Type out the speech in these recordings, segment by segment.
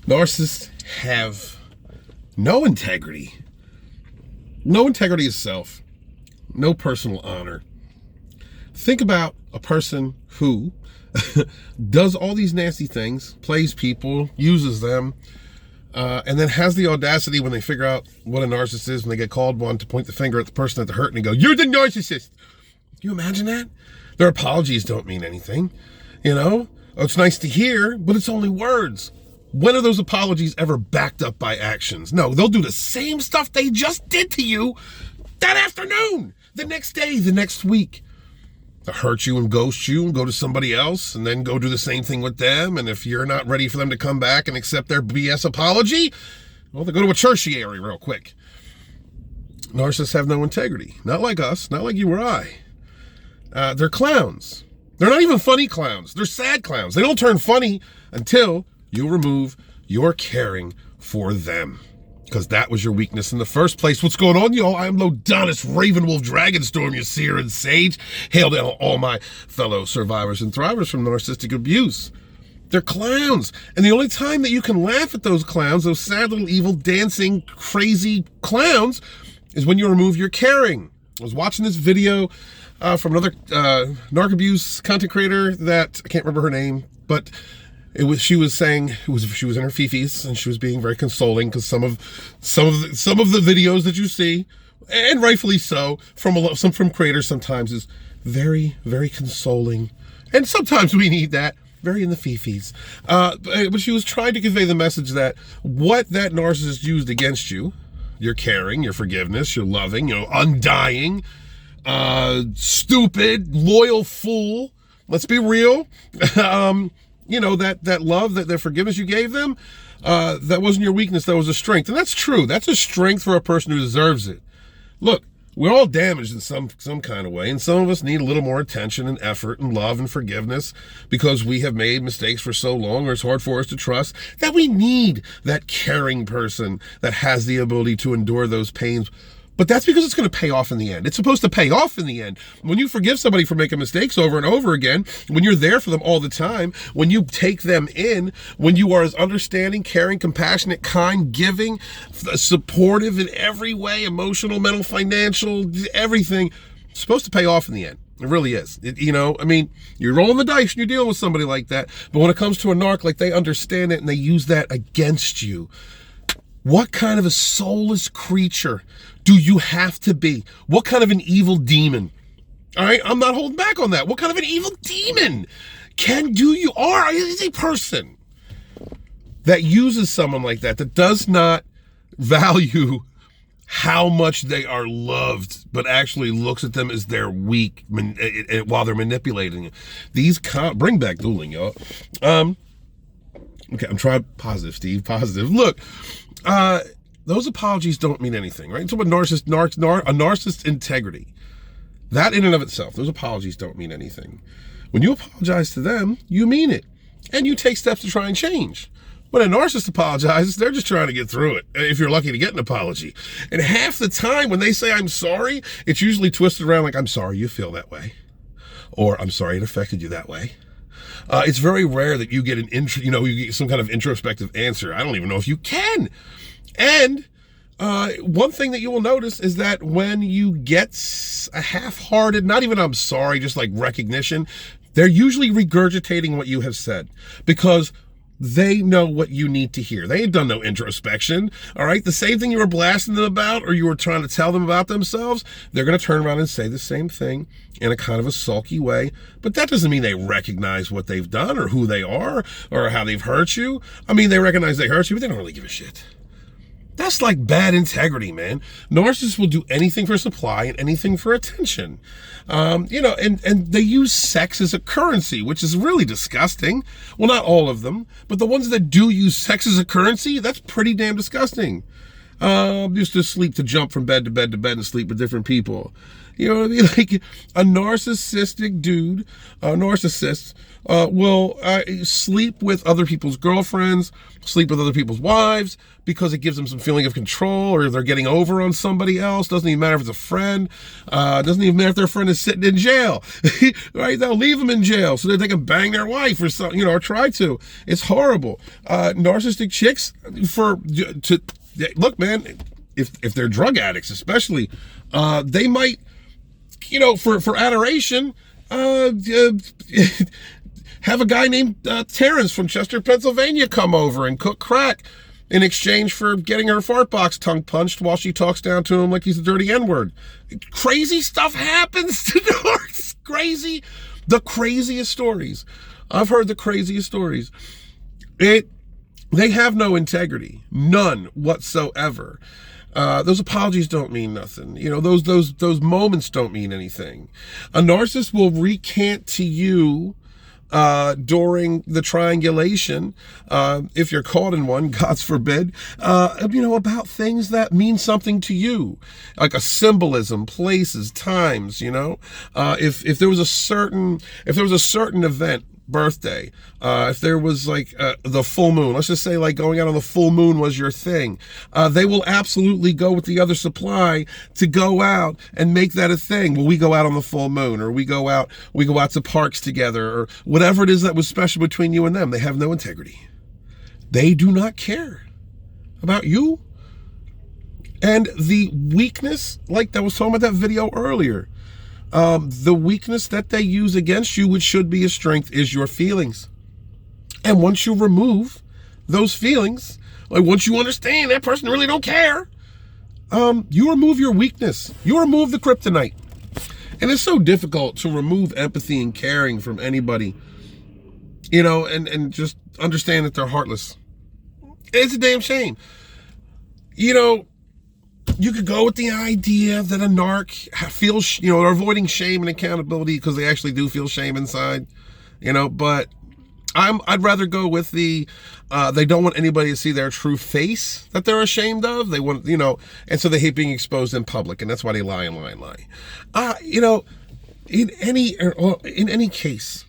Narcissists have no integrity. No integrity of self. No personal honor. Think about a person who does all these nasty things, plays people, uses them, and then has the audacity when they figure out what a narcissist is, when they get called one, to point the finger at the person at the hurt and go, "You're the narcissist." Can you imagine that? Their apologies don't mean anything. It's nice to hear, but it's only words. When are those apologies ever backed up by actions? No, they'll do the same stuff they just did to you that afternoon, the next day, the next week. They'll hurt you and ghost you and go to somebody else and then go do the same thing with them. And if you're not ready for them to come back and accept their BS apology, well, they go to a tertiary real quick. Narcissists have no integrity. Not like us, not like you or I. They're clowns. They're not even funny clowns. They're sad clowns. They don't turn funny until you remove your caring for them, because that was your weakness in the first place. What's going on, y'all? I am Lodonis, Ravenwolf, Dragonstorm, your seer and sage. Hail to all my fellow survivors and thrivers from narcissistic abuse. They're clowns. And the only time that you can laugh at those clowns, those sad little evil, dancing, crazy clowns, is when you remove your caring. I was watching this video from another narc abuse content creator that I can't remember her name, but she was saying she was in her fifis and she was being very consoling, because some of the videos that you see, and rightfully so, from creators sometimes is very, very consoling, and sometimes we need that. Very in the fifis. But she was trying to convey the message that what that narcissist used against you, your caring, your forgiveness, your loving, undying, stupid, loyal fool. Let's be real. That love, that forgiveness you gave them, that wasn't your weakness, that was a strength. And that's true. That's a strength for a person who deserves it. Look, we're all damaged in some kind of way, and some of us need a little more attention and effort and love and forgiveness because we have made mistakes for so long, or it's hard for us to trust, that we need that caring person that has the ability to endure those pains. But that's because it's going to pay off in the end. It's supposed to pay off in the end. When you forgive somebody for making mistakes over and over again, when you're there for them all the time, when you take them in, when you are as understanding, caring, compassionate, kind, giving, supportive in every way, emotional, mental, financial, everything, it's supposed to pay off in the end. It really is. You're rolling the dice and you're dealing with somebody like that. But when it comes to a narc, they understand it and they use that against you. What kind of a soulless creature do you have to be? What kind of an evil demon? All right, I'm not holding back on that. What kind of an evil demon you are as a person that uses someone like that does not value how much they are loved, but actually looks at them as they're weak while they're manipulating it. Bring back dueling, y'all. Okay, I'm trying positive, Steve. Positive. Look. Those apologies don't mean anything, right? So a narcissist integrity, that in and of itself, those apologies don't mean anything. When you apologize to them, you mean it, and you take steps to try and change. When a narcissist apologizes, they're just trying to get through it, if you're lucky to get an apology. And half the time when they say, "I'm sorry," it's usually twisted around like, "I'm sorry you feel that way," or "I'm sorry it affected you that way." It's very rare that you get you get some kind of introspective answer. I don't even know if you can. And one thing that you will notice is that when you get a half-hearted, not even "I'm sorry," just like recognition, they're usually regurgitating what you have said because they know what you need to hear. They ain't done no introspection, all right? The same thing you were blasting them about or you were trying to tell them about themselves, they're going to turn around and say the same thing in a kind of a sulky way. But that doesn't mean they recognize what they've done or who they are or how they've hurt you. They recognize they hurt you, but they don't really give a shit. That's like bad integrity, man. Narcissists will do anything for supply and anything for attention. And they use sex as a currency, which is really disgusting. Well, not all of them, but the ones that do use sex as a currency, that's pretty damn disgusting. Used to jump from bed to bed to bed and sleep with different people. You know what I mean? Like a narcissistic dude, a narcissist, will sleep with other people's girlfriends, sleep with other people's wives, because it gives them some feeling of control, or they're getting over on somebody else. Doesn't even matter if it's a friend. Doesn't even matter if their friend is sitting in jail, right? They'll leave them in jail so that they can bang their wife or something, or try to. It's horrible. Narcissistic chicks, look, man, if they're drug addicts, especially, they might, for adoration, have a guy named Terrence from Chester, Pennsylvania come over and cook crack in exchange for getting her fart box tongue punched while she talks down to him like he's a dirty N-word. Crazy stuff happens to narcs. Crazy. The craziest stories. I've heard the craziest stories. They have no integrity. None whatsoever. Those apologies don't mean nothing. Those moments don't mean anything. A narcissist will recant to you during the triangulation, if you're caught in one, God forbid, about things that mean something to you, like a symbolism, places, times. If there was a certain event, birthday, if there was like the full moon, let's just say like going out on the full moon was your thing, they will absolutely go with the other supply to go out and make that a thing. Well, we go out on the full moon, or we go out to parks together, or whatever it is that was special between you and them. They have no integrity. They do not care about you. And the weakness, like I was talking about that video earlier, the weakness that they use against you, which should be a strength, is your feelings. And once you remove those feelings, like once you understand that person really don't care, you remove your weakness. You remove the kryptonite. And it's so difficult to remove empathy and caring from anybody, and just understand that they're heartless. It's a damn shame. You could go with the idea that a narc feels, they're avoiding shame and accountability because they actually do feel shame inside, but I'd rather go with they don't want anybody to see their true face that they're ashamed of. They want, and so they hate being exposed in public, and that's why they lie and lie and lie. In any case,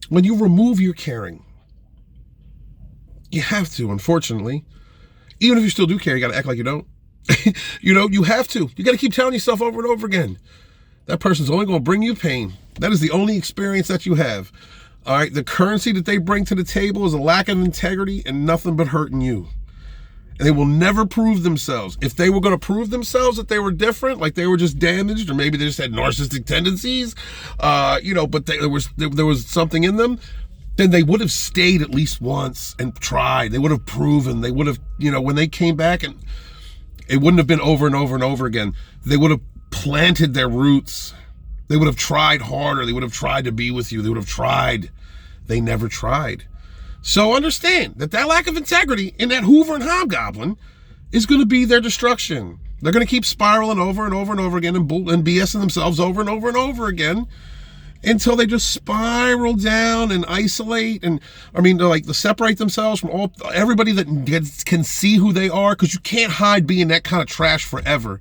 when you remove your caring, you have to, unfortunately, even if you still do care, you got to act like you don't. You have to. You got to keep telling yourself over and over again, that person's only going to bring you pain. That is the only experience that you have. All right. The currency that they bring to the table is a lack of integrity and nothing but hurting you. And they will never prove themselves. If they were going to prove themselves that they were different, like they were just damaged, or maybe they just had narcissistic tendencies, but there was something in them, then they would have stayed at least once and tried. They would have proven. They would have, when they came back, and it wouldn't have been over and over and over again. They would have planted their roots. They would have tried harder. They would have tried to be with you. They would have tried. They never tried. So understand that lack of integrity in that Hoover and Hobgoblin is going to be their destruction. They're going to keep spiraling over and over and over again and BSing themselves over and over and over again until they just spiral down and isolate, and to separate themselves from everybody that can see who they are, because you can't hide being that kind of trash forever.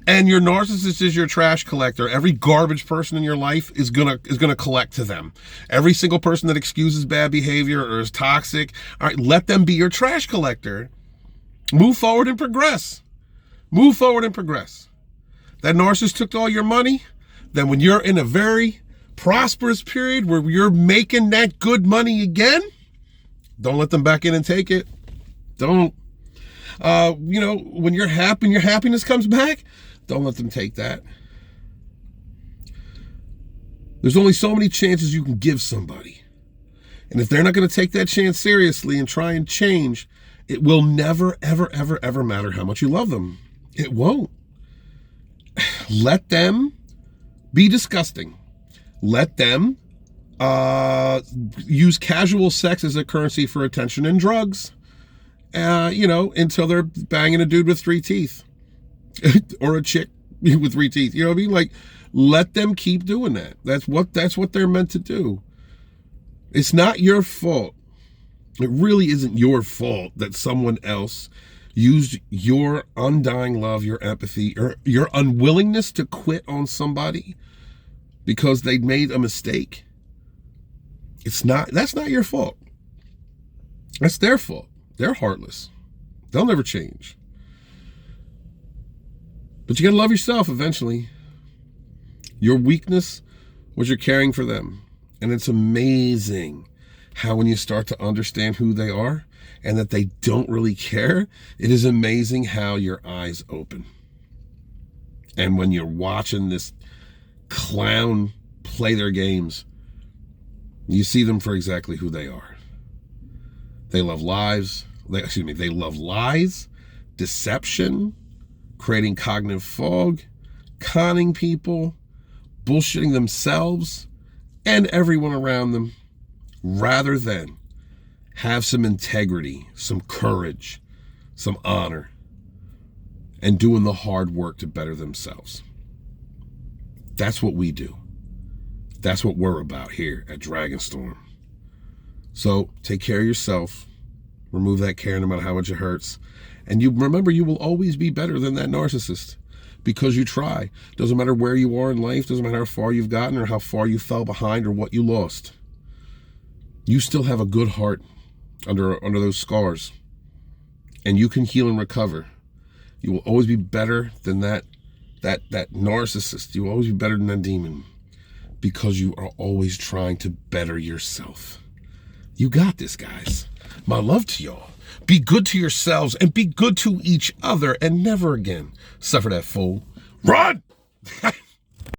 And your narcissist is your trash collector. Every garbage person in your life is gonna collect to them. Every single person that excuses bad behavior or is toxic, all right, let them be your trash collector. Move forward and progress. Move forward and progress. That narcissist took all your money. Then when you're in a very prosperous period where you're making that good money again, don't let them back in and take it. Don't. When you're happy and your happiness comes back, don't let them take that. There's only so many chances you can give somebody. And if they're not going to take that chance seriously and try and change, it will never, ever, ever, ever matter how much you love them. It won't. Let them be disgusting. Let them use casual sex as a currency for attention and drugs, until they're banging a dude with 3 teeth or a chick with 3 teeth. You know what I mean? Like, let them keep doing that. That's what they're meant to do. It's not your fault. It really isn't your fault that someone else Use your undying love, your empathy, or your unwillingness to quit on somebody because they made a mistake. That's not your fault. That's their fault. They're heartless. They'll never change. But you got to love yourself eventually. Your weakness was you're caring for them. And it's amazing how when you start to understand who they are and that they don't really care, it is amazing how your eyes open. And when you're watching this clown play their games, you see them for exactly who they are. They love lies. They love lies, deception, creating cognitive fog, conning people, bullshitting themselves and everyone around them, rather than have some integrity, some courage, some honor, and doing the hard work to better themselves. That's what we do. That's what we're about here at Dragonstorm. So take care of yourself. Remove that care no matter how much it hurts. And you remember, you will always be better than that narcissist because you try. Doesn't matter where you are in life. Doesn't matter how far you've gotten or how far you fell behind or what you lost. You still have a good heart under those scars. And you can heal and recover. You will always be better than that narcissist. You will always be better than that demon because you are always trying to better yourself. You got this, guys. My love to y'all. Be good to yourselves and be good to each other and never again suffer that fool. Run!